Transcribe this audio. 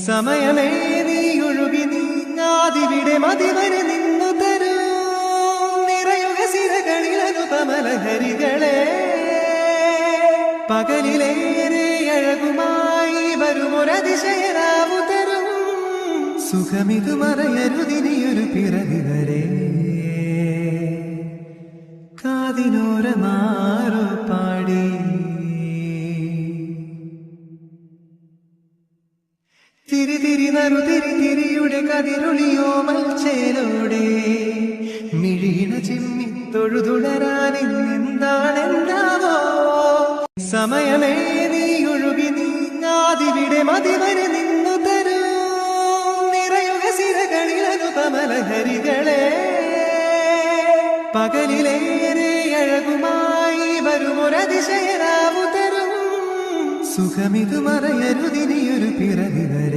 സമയമേ നീ ഒഴുകി നീങ്ങാതിവിടെ മതിവരെ നിന്നു തരൂ നിറയുക സിരകളിൽ അനുപമലഹരികളെ പകലിലേറെ അഴകുമായി വരുമൊരതിശയരാവു തരും സുഖമിതു മറയരുതിനിയൊരു പിറവി വരെ കാതിനോരമാറു പാടി തിരി നറുതിരിയുടെ കതിരൊളിയോ മൽച്ചേലോടെ മിഴീണ ചിമ്മി തൊഴുതുടരാനെന്താണെന്താവോ സമയമേ നീ ഒഴുകി നീങ്ങാതിവിടെ മതിവരെ നിന്നു തരൂ നിറയുക സിരകളിൽ അനുപമലഹരികളെ പകലിലേറെ അഴകുമായി വരുമൊരതിശയരാവു തരും സുഖമിതു മറയരുതിനിയൊരു പിറവി വരെ